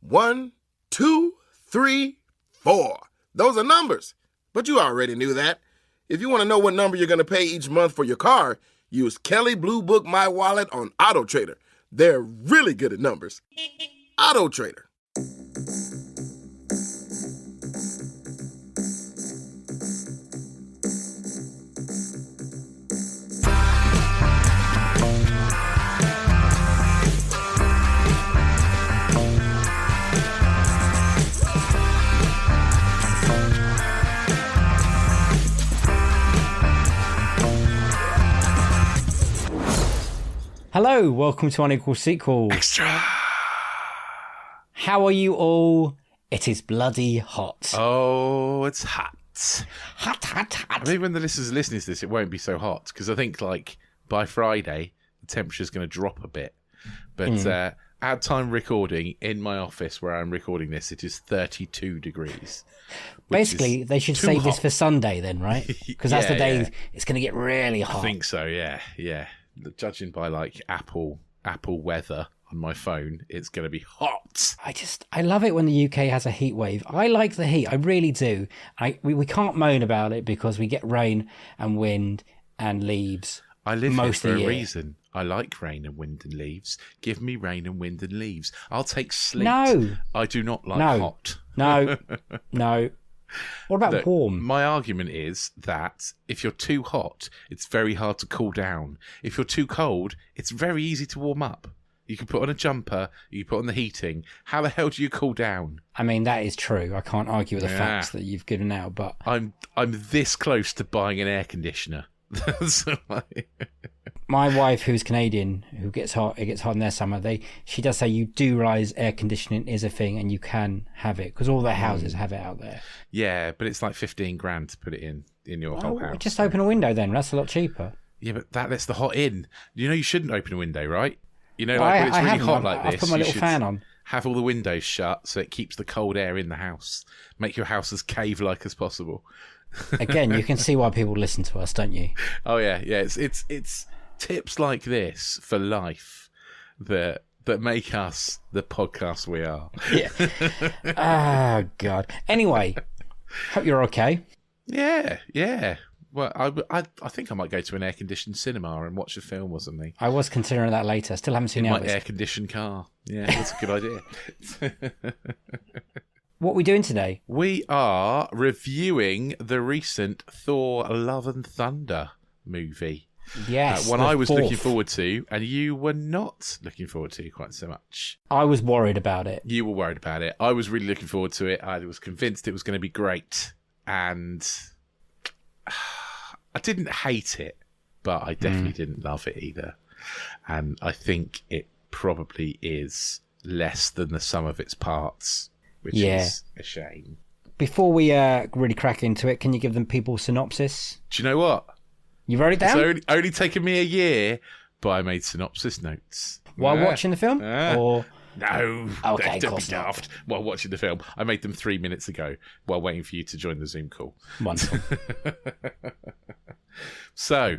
1, 2, 3, 4. Those are numbers, but you already knew that. If you want to know what number you're going to pay each month for your car, use Kelly Blue Book My Wallet on Auto Trader. They're really good at numbers. Auto Trader. Hello, welcome to Unequal Sequel. Extra! How are you all? It is bloody hot. Oh, it's hot. Hot, hot, hot. I think when the listeners listening to this, it won't be so hot, because I think, like, by Friday, the temperature's going to drop a bit. But at time recording, in my office where I'm recording this, it is 32 degrees. Basically, they should save this for Sunday then, right? Because that's the day it's going to get really hot. I think so, yeah. Judging by, like, Apple weather on my phone, it's going to be hot. I love it when the UK has a heat wave. I like the heat, I really do. We can't moan about it because we get rain and wind and leaves. I live most here of for the a year. reason. I like rain and wind and leaves. Give me rain and wind and leaves. I'll take sleet. No. I do not like No. hot. No. What about Look, warm? My argument is that if you're too hot, it's very hard to cool down. If you're too cold, it's very easy to warm up. You can put on a jumper, you can put on the heating. How the hell do you cool down? I mean, that is true. I can't argue with the facts that you've given out, but I'm this close to buying an air conditioner. So, like... My wife, who's Canadian, it gets hot in their summer, she does say you do realise air conditioning is a thing and you can have it, because all their houses have it out there. Yeah, but it's like 15 grand to put it in your whole house. Just open a window then, that's a lot cheaper. Yeah, but that lets the hot in. You know you shouldn't open a window, right? You know, like when it's really hot like this, I've put my little fan on. Have all the windows shut so it keeps the cold air in the house. Make your house as cave-like as possible. Again, you can see why people listen to us, don't you? Oh yeah. It's tips like this for life that make us the podcast we are. Yeah. Oh God. Anyway, hope you're okay. Yeah. Well, I think I might go to an air-conditioned cinema and watch a film or something. I was considering that later. Still haven't seen in the my air-conditioned car. Yeah, that's a good idea. What are we doing today? We are reviewing the recent Thor Love and Thunder movie. Yes. One I was looking forward to, and you were not looking forward to quite so much. I was worried about it. You were worried about it. I was really looking forward to it. I was convinced it was going to be great. And I didn't hate it, but I definitely didn't love it either. And I think it probably is less than the sum of its parts, which is a shame. Before we really crack into it, can you give them people synopsis? Do you know what? You wrote it down? It's only taken me a year, but I made synopsis notes. While watching the film? Or... No. Okay, don't be daft. While watching the film. I made them 3 minutes ago while waiting for you to join the Zoom call. Wonderful. So,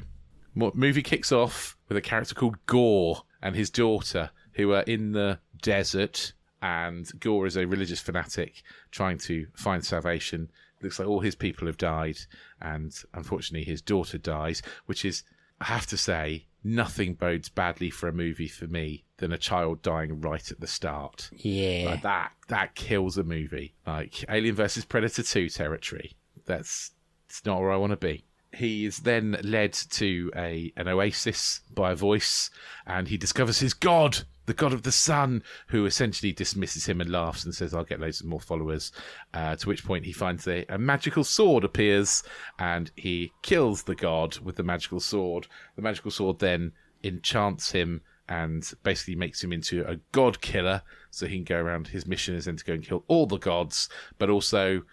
movie kicks off with a character called Gore and his daughter, who are in the desert, and Gore is a religious fanatic trying to find salvation. Looks like all his people have died, and unfortunately his daughter dies, which is, I have to say, nothing bodes badly for a movie for me than a child dying right at the start. Yeah. Like that kills a movie. Like Alien vs Predator 2 territory. It's not where I want to be. He is then led to an oasis by a voice, and he discovers his god, the god of the sun, who essentially dismisses him and laughs and says, I'll get loads of more followers. To which point he finds a magical sword appears, and he kills the god with the magical sword. The magical sword then enchants him and basically makes him into a god killer, so he can go around. His mission is then to go and kill all the gods, but also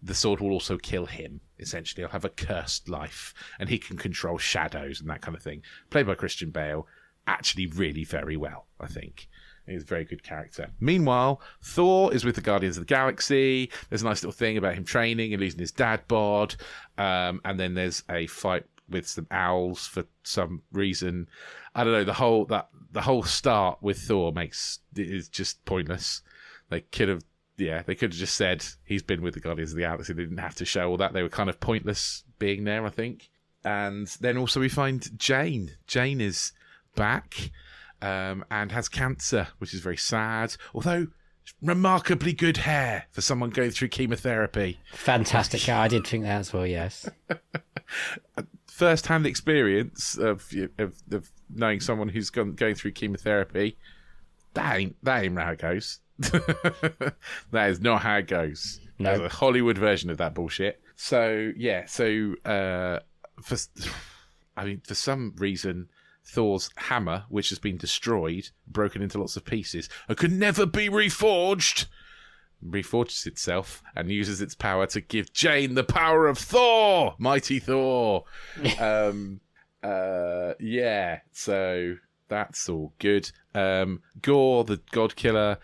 the sword will also kill him. Essentially, he'll have a cursed life, and he can control shadows and that kind of thing. Played by Christian Bale, actually really very well, I think. He's a very good character. Meanwhile, Thor is with the Guardians of the Galaxy. There's a nice little thing about him training and losing his dad bod. And then there's a fight with some owls for some reason. I don't know. The whole start with Thor is just pointless. They could have, they could have just said he's been with the Guardians of the Galaxy. They didn't have to show all that. They were kind of pointless being there, I think. And then also we find Jane. Jane is back and has cancer, which is very sad. Although remarkably good hair for someone going through chemotherapy. Fantastic hair. I did think that as well, yes. First-hand experience of knowing someone who's going through chemotherapy. That ain't how it goes. That is not how it goes. No. There's a Hollywood version of that bullshit. So for some reason, Thor's hammer, which has been destroyed, broken into lots of pieces, and could never be reforged, reforges itself and uses its power to give Jane the power of Thor, mighty Thor. So that's all good. Gore, the god killer,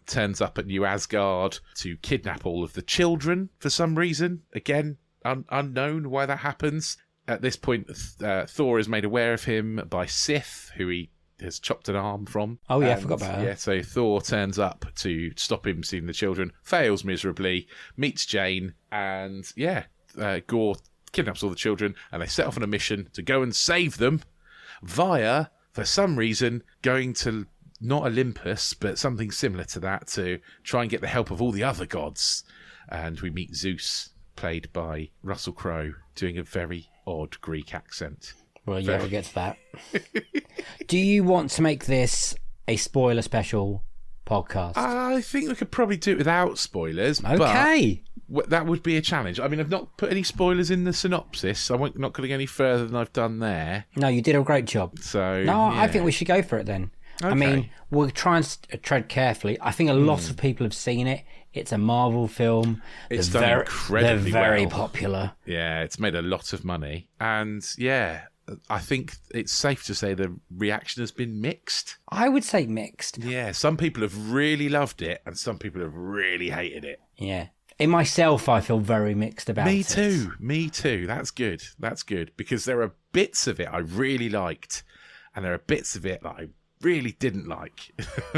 turns up at New Asgard to kidnap all of the children for some reason. Again, unknown why that happens. At this point, Thor is made aware of him by Sif, who he has chopped an arm from. Oh, yeah, I forgot about her. Yeah, so Thor turns up to stop him seeing the children, fails miserably, meets Jane, and Gore kidnaps all the children, and they set off on a mission to go and save them via, for some reason, going to not Olympus, but something similar to that, to try and get the help of all the other gods. And we meet Zeus, played by Russell Crowe, doing a very odd Greek accent. Well, yeah, we'll get to that. Do you want to make this a spoiler special podcast? I think we could probably do it without spoilers. Okay. But that would be a challenge. I mean, I've not put any spoilers in the synopsis. I'm not going to go any further than I've done there. No, you did a great job. So no, yeah. I think we should go for it then. Okay. I mean, we'll try and tread carefully. I think a lot of people have seen it. It's a Marvel film. It's done incredibly They're very well. Popular. Yeah, it's made a lot of money. And yeah, I think it's safe to say the reaction has been mixed. I would say mixed. Yeah, some people have really loved it and some people have really hated it. Yeah. In myself, I feel very mixed about it. Me too. That's good. Because there are bits of it I really liked and there are bits of it that I really didn't like.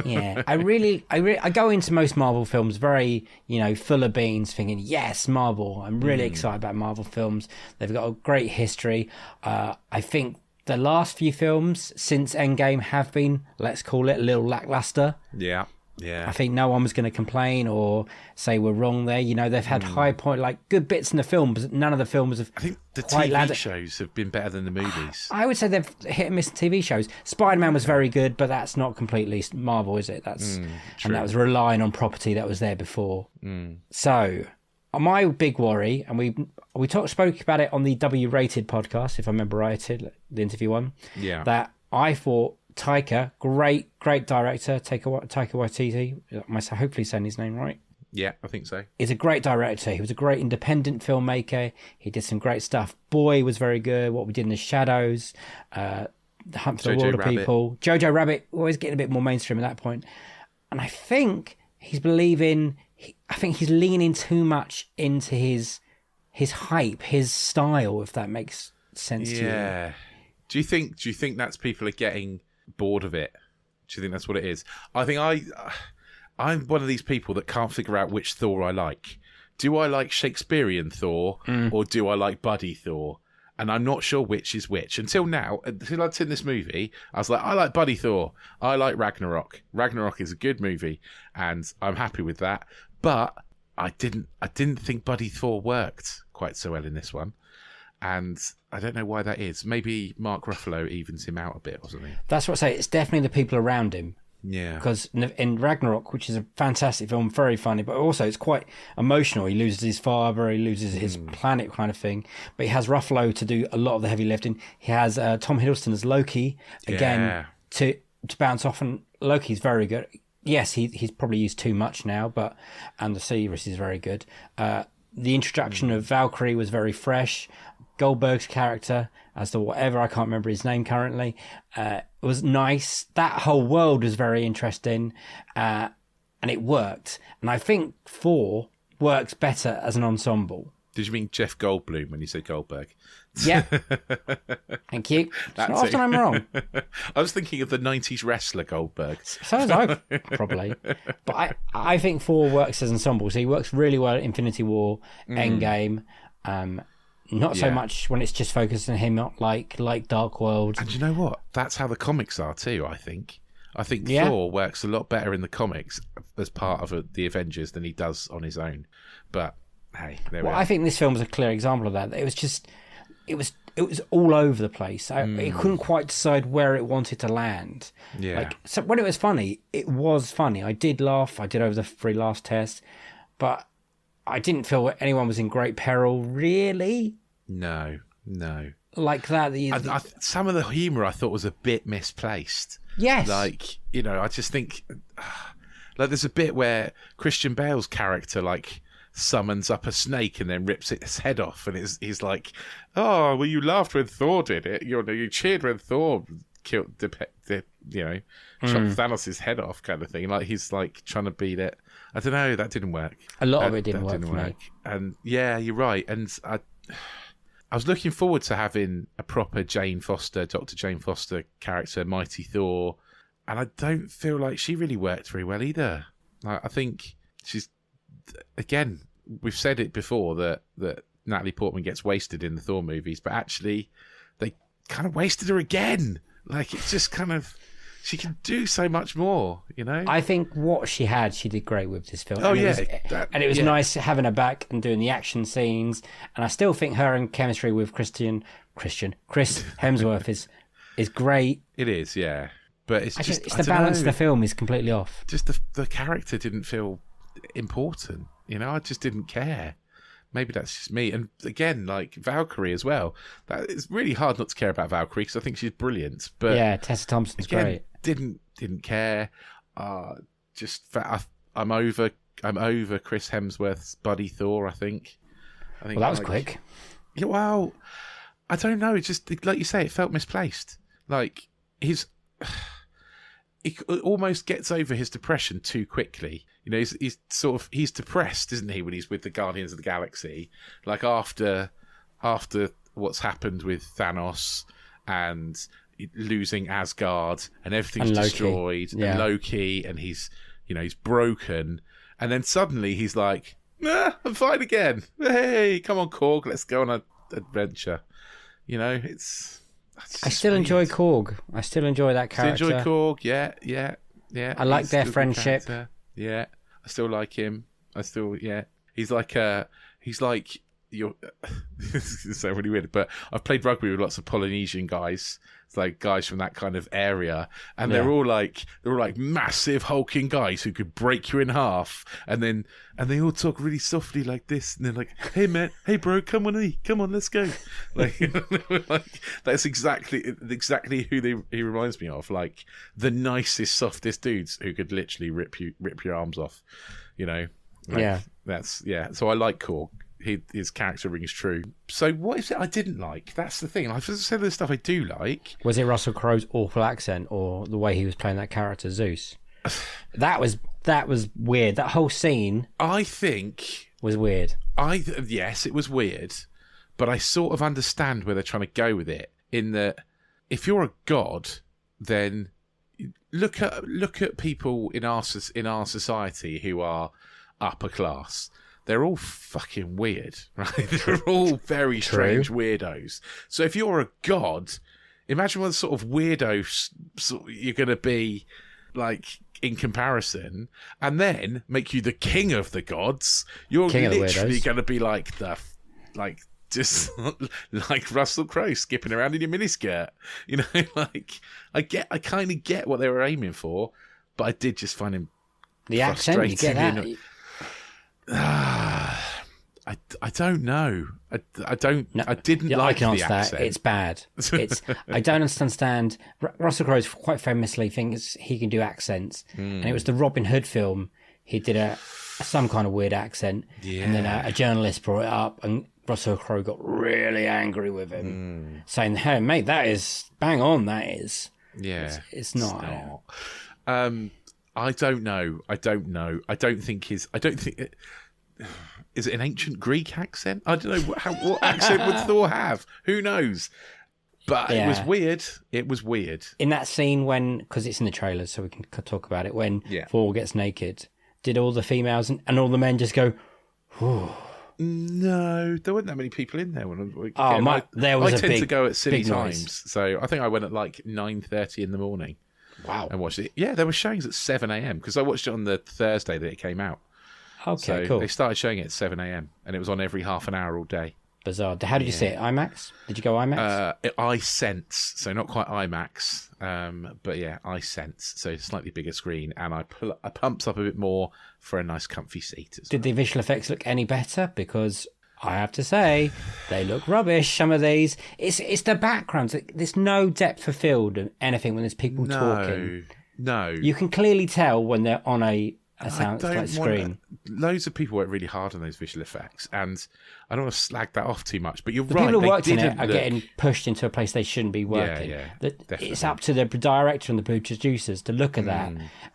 Yeah, I go into most Marvel films very, full of beans, thinking, yes, Marvel. I'm really excited about Marvel films. They've got a great history. I think the last few films since Endgame have been, let's call it, a little lackluster. Yeah. I think no one was going to complain or say we're wrong there. They've had high point, like good bits in the film, but none of the films have. I think the quite TV shows have been better than the movies. I would say they've hit and miss TV shows. Spider-Man was very good, but that's not completely Marvel, is it? That's and that was relying on property that was there before. So my big worry, and we spoke about it on the W-rated podcast, if I remember right, the interview one. Yeah, that I thought. Taika, great director, Taika Waititi. Am I hopefully saying his name right? Yeah, I think so. He's a great director. He was a great independent filmmaker. He did some great stuff. Boy was very good. What We Did in the Shadows, The Hunt for the Wilder People. Jojo Rabbit, always getting a bit more mainstream at that point. And I think he's leaning too much into his hype, his style, if that makes sense to you. Yeah. Do you think that's people are getting bored of it? Do you think that's what it is? I think I'm one of these people that can't figure out which Thor I like. Do I like Shakespearean Thor or do I like Buddy Thor? And I'm not sure which is which. Until I'd seen this movie, I was like, I like Buddy Thor. I like Ragnarok. Ragnarok is a good movie and I'm happy with that. But I didn't think Buddy Thor worked quite so well in this one. And I don't know why that is. Maybe Mark Ruffalo evens him out a bit or something. That's what I say. It's definitely the people around him. Yeah. Because in Ragnarok, which is a fantastic film, very funny, but also it's quite emotional. He loses his father, he loses his planet kind of thing. But he has Ruffalo to do a lot of the heavy lifting. He has Tom Hiddleston as Loki, again, to bounce off. And Loki's very good. Yes, he's probably used too much now, and the series is very good. The introduction of Valkyrie was very fresh. Goldberg's character as to whatever, I can't remember his name currently, was nice. That whole world was very interesting, and it worked. And I think Thor works better as an ensemble. Did you mean Jeff Goldblum when you said Goldberg? Yeah. Thank you. It's not often I'm wrong. I was thinking of the 90s wrestler Goldberg. So was I, probably. But I think Thor works as an ensemble. So he works really well at Infinity War, Endgame. Not so much when it's just focused on him, not like Dark World. And you know what? That's how the comics are too, I think. I think Thor works a lot better in the comics as part of the Avengers than he does on his own. But hey, there we are. I think this film is a clear example of that. It was just, it was all over the place. It couldn't quite decide where it wanted to land. Yeah. So when it was funny, it was funny. I did laugh. I did over the 3 last tests, but I didn't feel anyone was in great peril, really. No. Like that. Some of the humour I thought was a bit misplaced. Yes. Like, I just think, like, there's a bit where Christian Bale's character, like, summons up a snake and then rips its head off, and he's like, "Oh, well, you laughed when Thor did it. You cheered when Thor killed, shot Thanos' head off," kind of thing. Like, he's like trying to beat it. I don't know. That didn't work. A lot of it didn't work for me. And yeah, you're right. And I was looking forward to having a proper Dr. Jane Foster character, Mighty Thor, and I don't feel like she really worked very well either. I think she's, again, we've said it before that Natalie Portman gets wasted in the Thor movies, but actually they kind of wasted her again. Like, it's just kind of, she can do so much more, I think what she did great with this film. Oh, and it was nice having her back and doing the action scenes. And I still think her and chemistry with Chris Hemsworth is great. It is, yeah. But it's the balance of the film is completely off. Just the character didn't feel important. I just didn't care. Maybe that's just me. And again, like Valkyrie as well. It's really hard not to care about Valkyrie because I think she's brilliant. But yeah, Tessa Thompson's great. Didn't care. I'm over Chris Hemsworth's buddy Thor. I think. Well, that was quick. Yeah, well, I don't know. It just, like you say, it felt misplaced. Like he almost gets over his depression too quickly. He's depressed, isn't he, when he's with the Guardians of the Galaxy? Like after what's happened with Thanos and losing Asgard and everything's destroyed, and Loki, and he's broken, and then suddenly he's like, I'm fine again. Hey, come on, Korg, let's go on an adventure. I still enjoy Korg. I still enjoy that character. Still enjoy Korg, yeah. I like their friendship. Yeah, I still like him. He's like you're. This is so really weird, but I've played rugby with lots of Polynesian guys. It's like guys from that kind of area, and they're all like massive hulking guys who could break you in half, and they all talk really softly like this, and they're like, "Hey man, hey bro, come on, let's go." Like, like that's exactly who he reminds me of, like the nicest, softest dudes who could literally rip your arms off, So I like Korg. His character rings true. So what is it I didn't like? That's the thing. I've said the stuff I do like. Was it Russell Crowe's awful accent or the way he was playing that character Zeus? That was weird. That whole scene, I think, was weird. Yes, it was weird, but I sort of understand where they're trying to go with it. In that, if you're a god, then look at people in our society who are upper class. They're all fucking weird, right? They're all very strange weirdos. So if you're a god, imagine what sort of weirdo you're going to be, like, in comparison, and then make you the king of the gods. You're literally going to be like just like Russell Crowe skipping around in your miniskirt. Like, I kind of get what they were aiming for, but I did just find him the accent. You get that. I don't know. I don't. No, I didn't like the accent. That. It's bad. I don't understand. Russell Crowe quite famously thinks he can do accents, and it was the Robin Hood film. He did some kind of weird accent, and then a journalist brought it up, and Russell Crowe got really angry with him, saying, "Hey, mate, that is bang on. That is. Yeah, it's not." I don't know. I don't think. is it an ancient Greek accent? I don't know. What accent would Thor have? Who knows? But it was weird. It was weird. In that scene when, because it's in the trailer, so we can talk about it, when Thor gets naked, did all the females and all the men just go, whew? No, there weren't that many people in there. There was I a tend big, to go at silly big noise. times. So I think I went at like 9:30 in the morning. Wow. And watched it. Yeah, there were showings at 7 a.m. because I watched it on the Thursday that it came out. Okay, so cool. They started showing it at 7 a.m. and it was on every half an hour all day. Bizarre. How did you see it? IMAX? Did you go IMAX? iSense, so not quite IMAX, but yeah, iSense, so slightly bigger screen, and I pumps up a bit more for a nice comfy seat. Did the visual effects look any better? Because I have to say, they look rubbish, some of these. It's the backgrounds. There's no depth of field of anything when there's people talking. No. You can clearly tell when they're on a sound screen. Loads of people work really hard on those visual effects, and I don't want to slag that off too much, but you're the right. People who worked in it are getting pushed into a place they shouldn't be working. Yeah, it's up to the director and the producers to look at that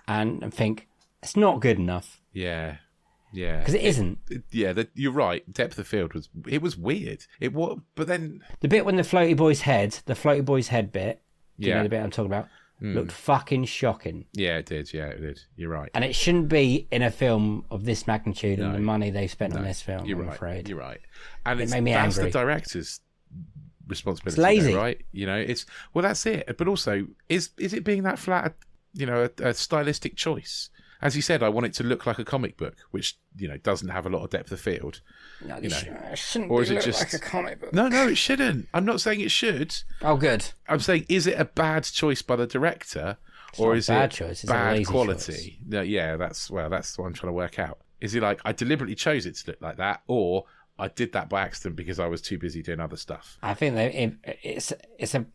and think, it's not good enough. Yeah. Because it isn't. You're right. Depth of field was weird. But then the bit when the floaty boy's head bit, you know the bit I'm talking about, looked fucking shocking. Yeah, it did. You're right. And it shouldn't be in a film of this magnitude and the money they've spent on this film. I'm afraid. You're right. And it made me that's angry. the director's responsibility. It's lazy, though, right? You know, that's it. But also, is it being that flat? You know, a stylistic choice. As you said, I want it to look like a comic book, which doesn't have a lot of depth of field. No, it shouldn't or is it look just like a comic book. No, it shouldn't. I'm not saying it should. Oh, good. I'm saying, is it a bad choice by the director, or is bad it choice. It's bad a lazy quality? Choice. Yeah, that's what I'm trying to work out. Is it like I deliberately chose it to look like that, or I did that by accident because I was too busy doing other stuff? I think it's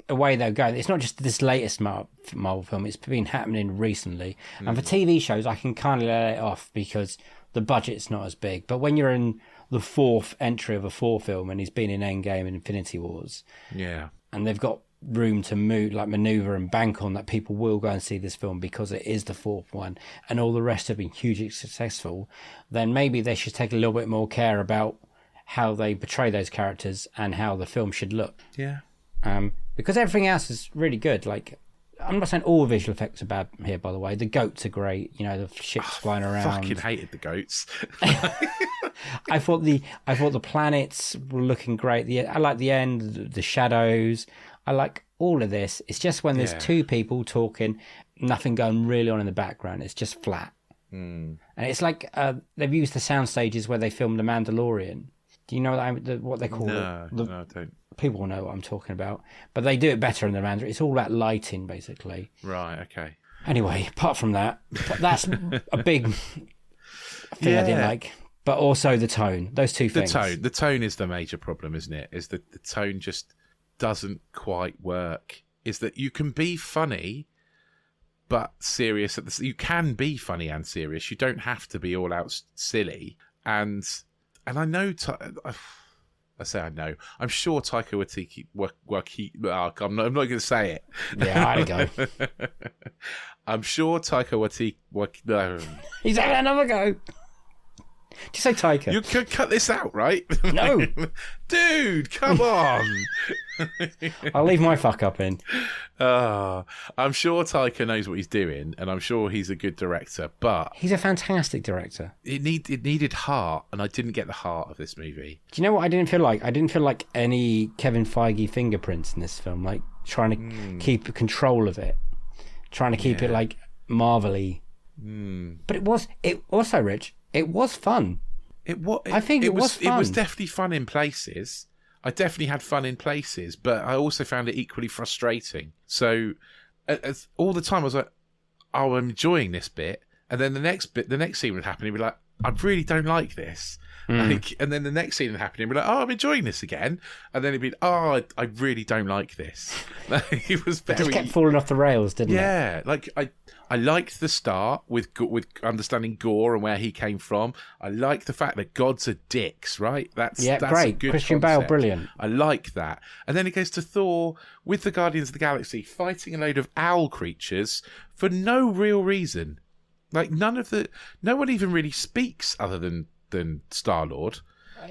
a way they're going. It's not just this latest Marvel film. It's been happening recently. And for TV shows, I can kind of let it off because the budget's not as big. But when you're in the fourth entry of a Thor film and he's been in Endgame and Infinity Wars, and they've got room to maneuver and bank on that people will go and see this film because it is the fourth one and all the rest have been hugely successful, then maybe they should take a little bit more care about how they portray those characters and how the film should look. Yeah. Because everything else is really good. Like, I'm not saying all visual effects are bad here, by the way. The goats are great. The ships flying around. I fucking hated the goats. I thought the planets were looking great. I like the end, the shadows. I like all of this. It's just when there's two people talking, nothing going really on in the background. It's just flat. And it's like they've used the sound stages where they filmed The Mandalorian. Do you know what they call it? No, I don't. People know what I'm talking about. But they do it better in The Mandalorian. It's all about lighting, basically. Right, okay. Anyway, apart from that, that's a big thing I didn't like. But also the tone. Those two things. The tone is the major problem, isn't it? Is that the tone just doesn't quite work. Is that you can be funny but serious you can be funny and serious. You don't have to be all out silly. And I know I say I know. I'm sure Taika Waititi I'm not going to say it. Yeah, I had a go. I'm sure Taika Waititi He's having another go. Just say Taika. You could cut this out, right? No. Dude, come on. I'll leave my fuck up in. I'm sure Taika knows what he's doing, and I'm sure he's a good director, but he's a fantastic director. It needed heart, and I didn't get the heart of this movie. Do you know what I didn't feel like? I didn't feel like any Kevin Feige fingerprints in this film, like trying to keep control of it, trying to keep it like Marvel-y. But it was fun. I think it was fun. It was definitely fun in places. I definitely had fun in places, but I also found it equally frustrating. So all the time I was like, oh, I'm enjoying this bit. And then the next scene would happen and be like, I really don't like this. Like, and then the next scene would happen and be like, oh, I'm enjoying this again. And then it'd be, oh, I really don't like this. It was very... It just kept falling off the rails, didn't it? Yeah, like I liked the start with understanding Gore and where he came from. I like the fact that gods are dicks, right? That's great. A good Christian concept. Bale, brilliant. I like that. And then it goes to Thor with the Guardians of the Galaxy fighting a load of owl creatures for no real reason. Like no one even really speaks other than than Star-Lord.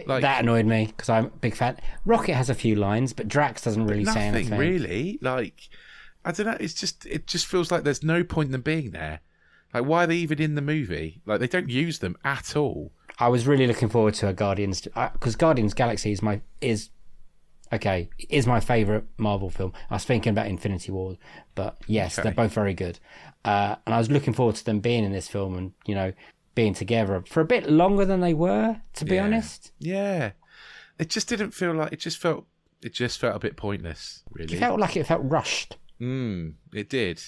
Like, that annoyed me because I'm a big fan. Rocket has a few lines, but Drax doesn't really say anything. Nothing really. Like, I don't know. It just feels like there's no point in them being there. Like, why are they even in the movie? Like, they don't use them at all. I was really looking forward to a Guardians because Guardians Galaxy is my favourite Marvel film. I was thinking about Infinity War, but yes, they're both very good. And I was looking forward to them being in this film and, you know, being together for a bit longer than they were, to be honest. Yeah. It just didn't feel like it just felt a bit pointless, really. It felt rushed. It did.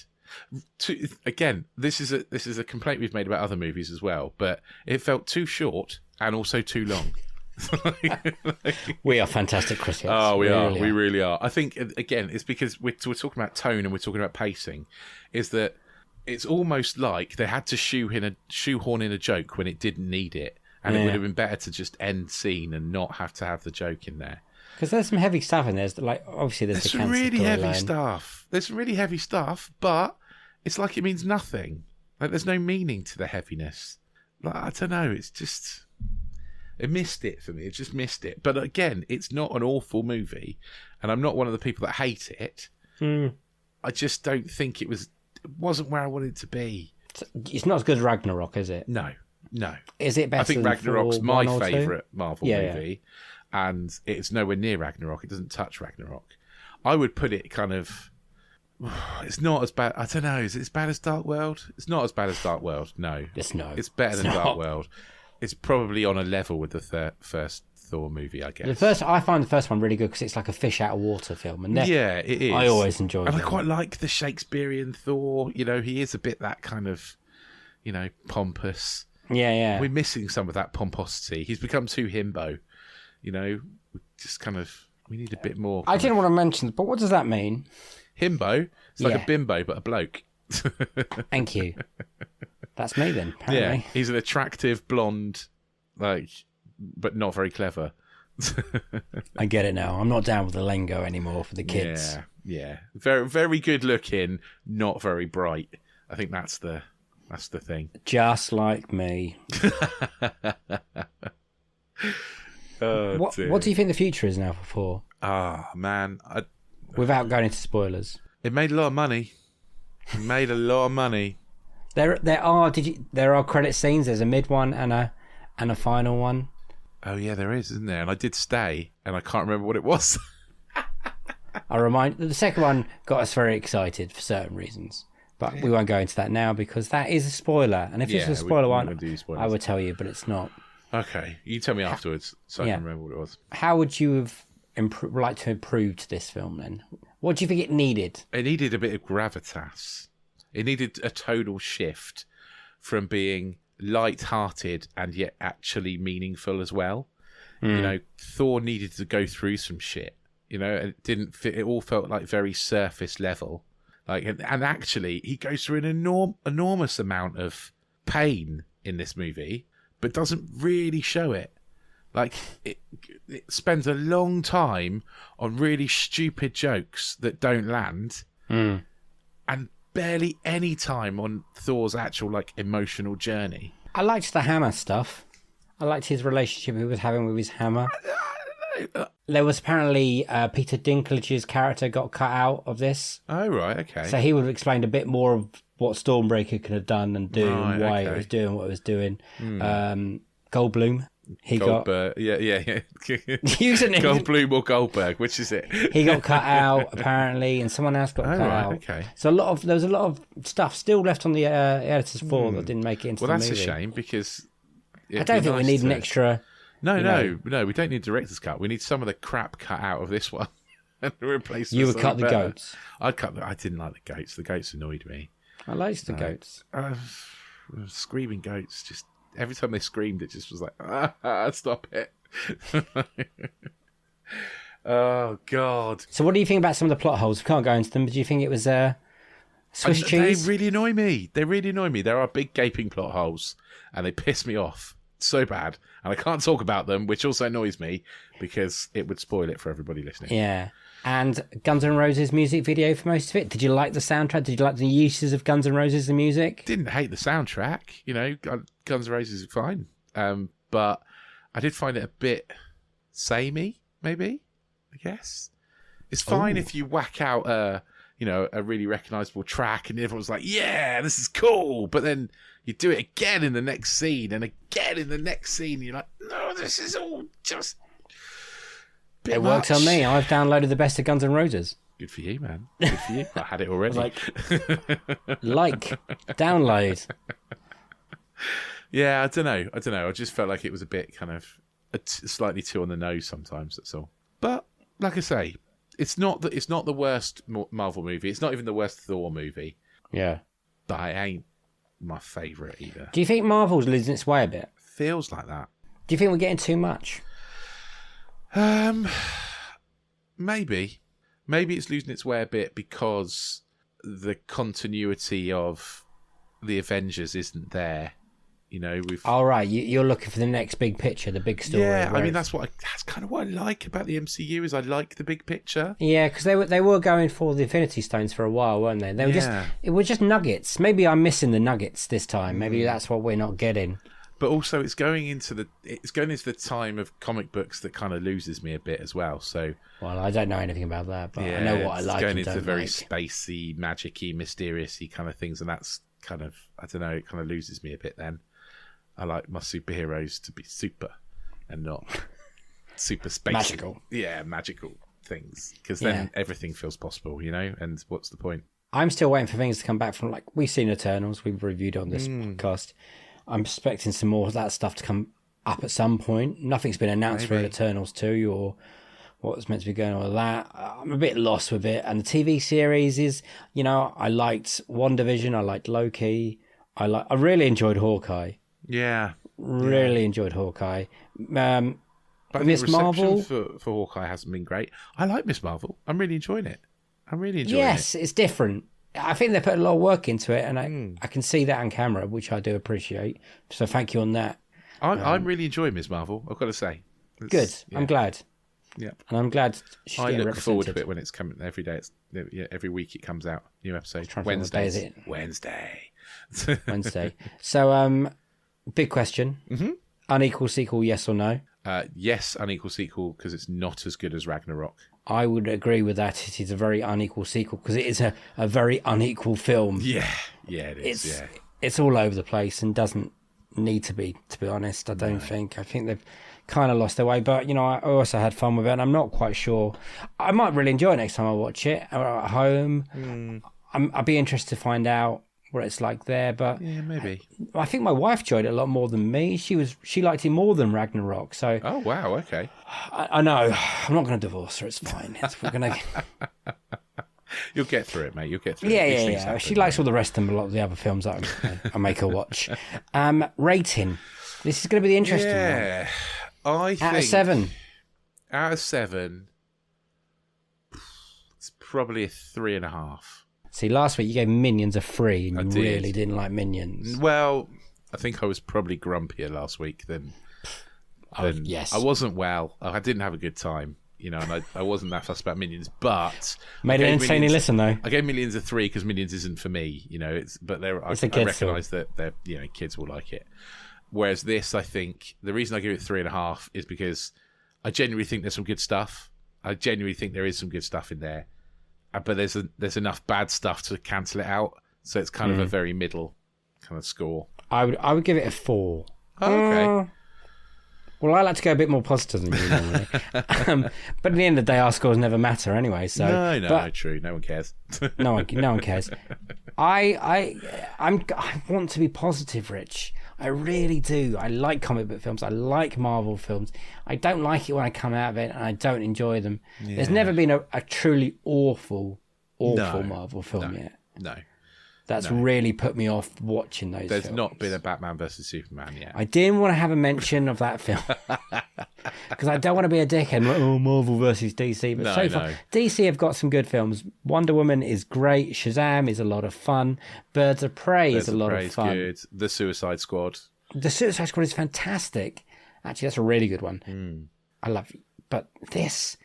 Again, this is a complaint we've made about other movies as well, but it felt too short and also too long. We are fantastic critics. Oh, we really are. I think, again, it's because we're talking about tone and we're talking about pacing, is that it's almost like they had to shoehorn in a joke when it didn't need it, and it would have been better to just end scene and not have to have the joke in there. Because there's some heavy stuff in there. Like, obviously, there's the some cancer really heavy storyline. stuff. There's some really heavy stuff, but it's like it means nothing. Like, there's no meaning to the heaviness. Like, I don't know. It's just... It missed it for me. It just missed it. But again, it's not an awful movie, and I'm not one of the people that hate it. I just don't think it wasn't where I wanted it to be. It's not as good as Ragnarok, is it? No. Is it better? I think than Ragnarok's Thor my 1 or 2? favourite Marvel movie, and it's nowhere near Ragnarok. It doesn't touch Ragnarok. I would put it kind of... It's not as bad... I don't know. Is it as bad as Dark World? It's not as bad as Dark World, no. It's better than Dark World. It's probably on a level with the first Thor movie, I guess. I find the first one really good because it's like a fish out of water film. And yeah, it is. I always enjoy it. And I quite like the Shakespearean Thor. You know, he is a bit that kind of, you know, pompous. Yeah. We're missing some of that pomposity. He's become too himbo. You know, we need a bit more. I didn't want to mention, but what does that mean? Himbo? It's like a bimbo, but a bloke. Thank you. That's me then, apparently. Yeah, he's an attractive blonde, but not very clever. I get it now. I'm not down with the lingo anymore for the kids. Yeah. Very, very good looking, not very bright. I think that's the thing. Just like me. What do you think the future is now for Thor? Ah, man. Without going into spoilers. It made a lot of money. There are credit scenes. There's a mid one and a final one. Oh yeah, there is, isn't there? And I did stay, and I can't remember what it was. The second one got us very excited for certain reasons, but we won't go into that now because that is a spoiler. And if it's a spoiler one, I would tell you, but it's not. Okay, you tell me afterwards, so I can remember what it was. How would you have like to improve this film then? What do you think it needed? It needed a bit of gravitas. It needed a tonal shift from being light-hearted and yet actually meaningful as well. You know, Thor needed to go through some shit. You know, it didn't fit. It all felt like very surface level. Like, and actually, he goes through an enormous amount of pain in this movie, but doesn't really show it. Like, it spends a long time on really stupid jokes that don't land, and barely any time on Thor's actual, like, emotional journey. I liked the hammer stuff. I liked his relationship he was having with his hammer. There was apparently Peter Dinklage's character got cut out of this. Oh, right, okay. So he would have explained a bit more of what Stormbreaker could have done and do and why it was doing what it was doing. Goldblum. Goldberg. Yeah. Goldblum or Goldberg, which is it? He got cut out, apparently, and someone else got cut out. Okay. So there was a lot of stuff still left on the editor's floor that didn't make it into the movie. Well, that's a shame, because... I don't think we need an extra... No, we don't need director's cut. We need some of the crap cut out of this one and replace. You would cut the goats. I didn't like the goats. The goats annoyed me. I liked the goats. Screaming goats. Just every time they screamed, it just was like, stop it. Oh God. So, what do you think about some of the plot holes? We can't go into them, but do you think it was Swiss cheese? They really annoy me. There are big gaping plot holes, and they piss me off so bad, and I can't talk about them, which also annoys me because it would spoil it for everybody listening. Yeah. And Guns N' Roses music video for most of it. Did you like the soundtrack? Did you like the uses of Guns N' Roses, the music? Didn't hate the soundtrack. You know, Guns N' Roses is fine. but I did find it a bit samey, maybe, I guess. It's fine if you whack out a really recognisable track and everyone's like, yeah, this is cool. But then you do it again in the next scene and again in the next scene. And you're like, no, this is all just It worked on me. I've downloaded the best of Guns N' Roses. Good for you, man. Good for you. I had it already. Download. Yeah, I don't know. I just felt like it was a bit kind of slightly too on the nose sometimes. That's all. But like I say, it's not the worst Marvel movie. It's not even the worst Thor movie. Yeah. But it ain't my favourite either. Do you think Marvel's losing its way a bit? Feels like that. Do you think we're getting too much? Maybe it's losing its way a bit because the continuity of the Avengers isn't there. We've. All right, you're looking for the next big picture, the big story. Yeah, I mean that's kind of what I like about the MCU is I like the big picture. Yeah, because they were going for the Infinity Stones for a while, weren't they? It was just nuggets. Maybe I'm missing the nuggets this time. Maybe that's what we're not getting. But also, it's going into the time of comic books that kind of loses me a bit as well. So, well, I don't know anything about that, but yeah, I know what I like. It's going and into don't very like. spacey, magic-y, mysterious-y kind of things, and that's kind of, I don't know, it kind of loses me a bit. Then I like my superheroes to be super and not super spacey. Magical. Yeah, magical things, because then everything feels possible, And what's the point? I'm still waiting for things to come back from, like, we've seen Eternals, we've reviewed on this podcast. I'm expecting some more of that stuff to come up at some point. Nothing's been announced for Eternals 2 or what's meant to be going on with that. I'm a bit lost with it. And the TV series is, I liked WandaVision, I liked Loki, I really enjoyed Hawkeye. Yeah. Really enjoyed Hawkeye. But Miss Marvel for Hawkeye hasn't been great. I like Miss Marvel. I'm really enjoying it. Yes, it's different. I think they put a lot of work into it, and I can see that on camera, which I do appreciate. So thank you on that. I'm really enjoying Miss Marvel, I've got to say. Good. Yeah. I'm glad. Yeah. And I'm glad she's I getting look forward to represented. it when it's coming every day. Every week it comes out. New episode. Wednesday, is it? Wednesday. Wednesday. So, big question. Mm-hmm. Unequal sequel, yes or no? Yes, unequal sequel, because it's not as good as Ragnarok. I would agree with that. It is a very unequal sequel because it is a very unequal film. Yeah, it is. It's all over the place and doesn't need to be honest. I don't think. I think they've kind of lost their way. But, I also had fun with it, and I'm not quite sure. I might really enjoy it next time I watch it at home. I'd be interested to find out what it's like there, but yeah, maybe. I think my wife enjoyed it a lot more than me. She liked it more than Ragnarok. So oh wow, okay. I know. I'm not going to divorce her. It's fine. We're going to. You'll get through it, mate. You'll get through it. Yeah. Happen, she likes all the rest of them, a lot of the other films that I make her watch. Rating. This is going to be the interesting one. I think out of 7. Out of 7, it's probably a 3.5. See, last week you gave Minions a 3, and you did. really didn't like Minions. Well, I think I was probably grumpier last week than yes. I wasn't well. I didn't have a good time, and I wasn't that fussed about Minions, but made an insanely listen though. I gave Minions a 3 because Minions isn't for me, but I recognise that they're kids will like it. Whereas this, I think the reason I give it 3.5 is because I genuinely think there's some good stuff. I genuinely think there is some good stuff in there. But there's enough bad stuff to cancel it out, so it's kind of a very middle kind of score. I would give it a 4. Oh, okay. Well, I like to go a bit more positive than you normally. But at the end of the day, our scores never matter anyway. So no, true. No one cares. no one cares. I want to be positive, Rich. I really do. I like comic book films. I like Marvel films. I don't like it when I come out of it and I don't enjoy them. Yeah. There's never been a truly awful Marvel film yet. No. That's really put me off watching those There's films. not been a Batman versus Superman yet. I didn't want to have a mention of that film because I don't want to be a dickhead. Like, Marvel versus DC. But so far, DC have got some good films. Wonder Woman is great. Shazam is a lot of fun. Birds of Prey is a lot of fun. Good. The Suicide Squad. The Suicide Squad is fantastic. Actually, that's a really good one. I love it. But this,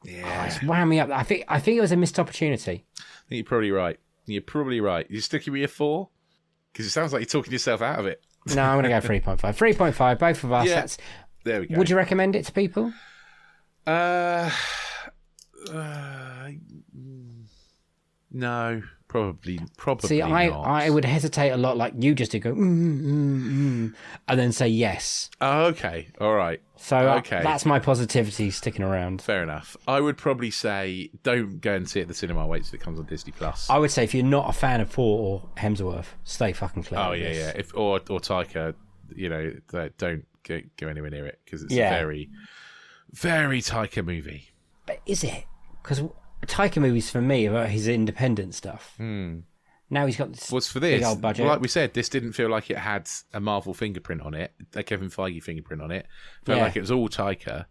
it's wound me up. I think it was a missed opportunity. I think you're probably right. You're sticking with your 4? Because it sounds like you're talking yourself out of it. No, I'm going to go 3.5. 3.5, both of us. Yeah. That's, There we go. would you recommend it to people? No, probably See, not. I would hesitate a lot, like you just did, go, and then say yes. Oh, okay, all right. So okay, that's my positivity sticking around. fair enough. I would probably say don't go and see it at the cinema. Wait till it comes on Disney Plus. I would say if you're not a fan of Thor or Hemsworth, stay fucking clear. Oh yeah. If or Taika, don't go anywhere near it because it's a very, very Taika movie. But is it? Because Taika movies for me about his independent stuff. Now he's got this What's for big this? old budget. Like we said, this didn't feel like it had a Marvel fingerprint on it, a Kevin Feige fingerprint on it. Felt like it was all Taika.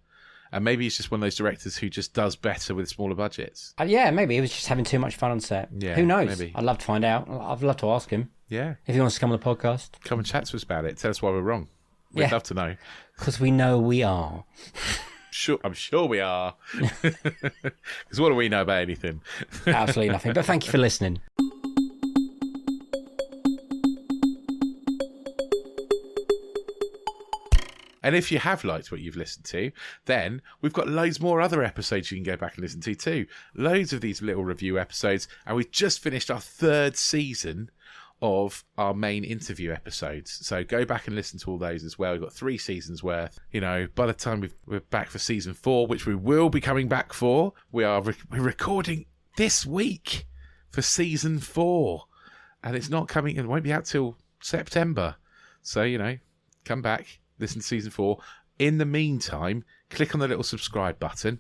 And maybe he's just one of those directors who just does better with smaller budgets. Yeah, maybe he was just having too much fun on set. Yeah, who knows? maybe. I'd love to find out. I'd love to ask him Yeah. if he wants to come on the podcast. Come and chat to us about it. Tell us why we're wrong. We'd love to know. Because we know we are. Sure, I'm sure we are. Because what do we know about anything? Absolutely nothing. But thank you for listening. And if you have liked what you've listened to, then we've got loads more other episodes you can go back and listen to too. Loads of these little review episodes. And we've just finished our 3rd season of our main interview episodes. So go back and listen to all those as well. We've got 3 seasons worth. By the time we're back for season 4, which we will be coming back for, we're recording this week for season 4. And it's not coming, it won't be out till September. So, come back. Listen to season 4. In the meantime, click on the little subscribe button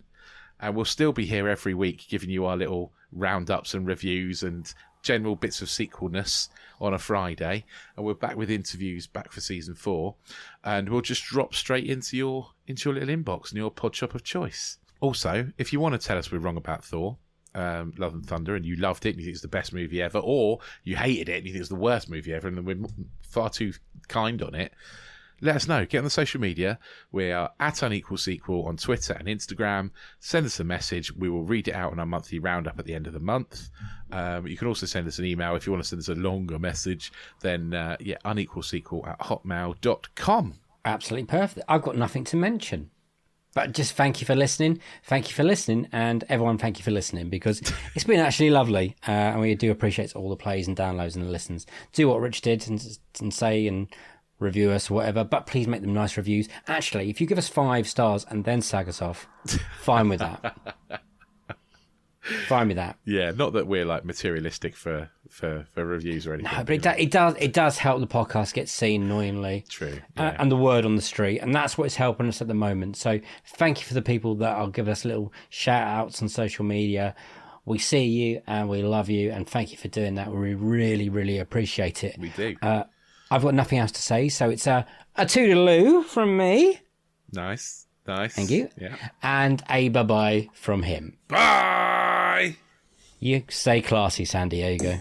and we'll still be here every week giving you our little roundups and reviews and general bits of sequelness on a Friday. And we're back with interviews back for season 4. And we'll just drop straight into your little inbox and your pod shop of choice. Also, if you want to tell us we're wrong about Thor, Love and Thunder, and you loved it and you think it's the best movie ever, or you hated it and you think it's the worst movie ever and we're far too kind on it, let us know. Get on the social media. We are at Unequal Sequel on Twitter and Instagram. Send us a message. We will read it out on our monthly roundup at the end of the month. You can also send us an email if you want to send us a longer message. Then, unequalsequel@hotmail.com. Absolutely perfect. I've got nothing to mention. But just thank you for listening. Thank you for listening. And everyone, thank you for listening because it's been actually lovely. And we do appreciate all the plays and downloads and the listens. Do what Rich did and say and review us or whatever, but please make them nice reviews. Actually, if you give us 5 stars and then sag us off, fine with that. Fine with that. Yeah, not that we're like materialistic for reviews or anything. No, but it does help the podcast get seen annoyingly. True. Yeah. And the word on the street, and that's what's helping us at the moment. So thank you for the people that are giving us little shout outs on social media. We see you and we love you, and thank you for doing that. We really, really appreciate it. We do. I've got nothing else to say, so it's a toodaloo from me. Nice. Thank you. Yeah. And a bye-bye from him. Bye! You stay classy, San Diego.